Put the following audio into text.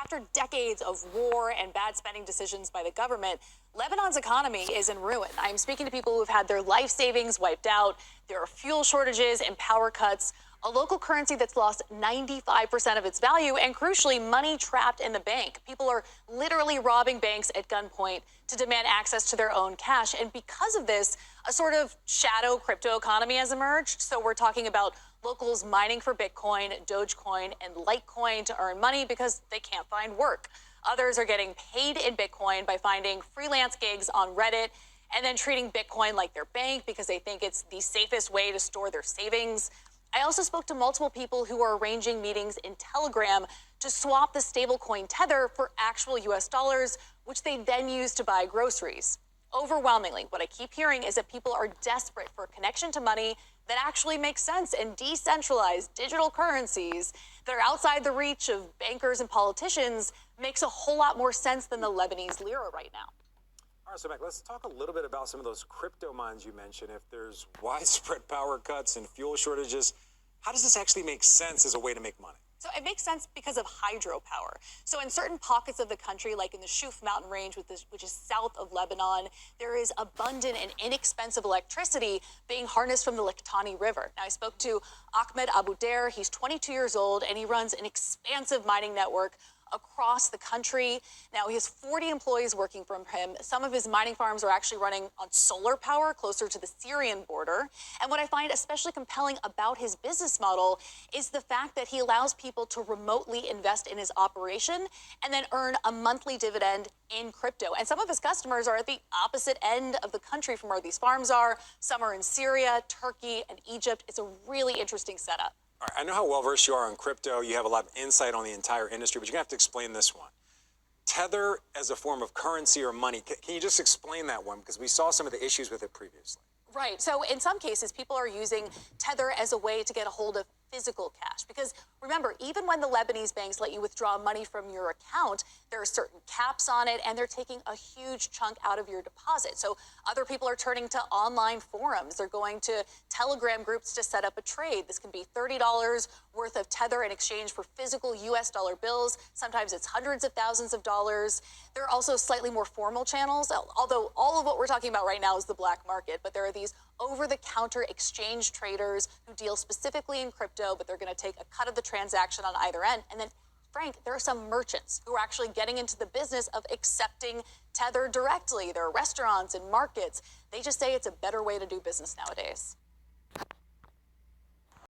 after decades of war and bad spending decisions by the government, Lebanon's economy is in ruin. I'm speaking to people who've had their life savings wiped out. There are fuel shortages and power cuts, a local currency that's lost 95% of its value, and crucially, money trapped in the bank. People are literally robbing banks at gunpoint to demand access to their own cash. And because of this, a sort of shadow crypto economy has emerged. So we're talking about locals mining for Bitcoin, Dogecoin, and Litecoin to earn money because they can't find work. Others are getting paid in Bitcoin by finding freelance gigs on Reddit and then treating Bitcoin like their bank because they think it's the safest way to store their savings. I also spoke to multiple people who are arranging meetings in Telegram to swap the stablecoin Tether for actual US dollars, which they then use to buy groceries. Overwhelmingly, what I keep hearing is that people are desperate for a connection to money that actually makes sense, and decentralized digital currencies that are outside the reach of bankers and politicians makes a whole lot more sense than the Lebanese lira right now. All right, so Mac, let's talk a little bit about some of those crypto mines you mentioned. If there's widespread power cuts and fuel shortages, how does this actually make sense as a way to make money? So it makes sense because of hydropower. So in certain pockets of the country, like in the Shuf mountain range, which is south of Lebanon, there is abundant and inexpensive electricity being harnessed from the Litani River. Now, I spoke to Ahmed Abu Dair. He's 22 years old, and he runs an expansive mining network across the country. Now, he has 40 employees working for him. Some of his mining farms are actually running on solar power closer to the Syrian border. And what I find especially compelling about his business model is the fact that he allows people to remotely invest in his operation and then earn a monthly dividend in crypto. And some of his customers are at the opposite end of the country from where these farms are. Some are in Syria, Turkey, and Egypt. It's a really interesting setup. All right, I know how well-versed you are in crypto. You have a lot of insight on the entire industry, but you're going to have to explain this one. Tether as a form of currency or money. Can you just explain that one? Because we saw some of the issues with it previously. Right. So in some cases, people are using Tether as a way to get a hold of physical cash. Because remember, even when the Lebanese banks let you withdraw money from your account, there are certain caps on it, and they're taking a huge chunk out of your deposit. So other people are turning to online forums. They're going to Telegram groups to set up a trade. This can be $30 worth of Tether in exchange for physical US dollar bills. Sometimes it's hundreds of thousands of dollars. There are also slightly more formal channels, although all of what we're talking about right now is the black market. But there are these over-the-counter exchange traders who deal specifically in crypto, but they're going to take a cut of the transaction on either end. And then, Frank, there are some merchants who are actually getting into the business of accepting Tether directly. There are restaurants and markets. They just say it's a better way to do business nowadays.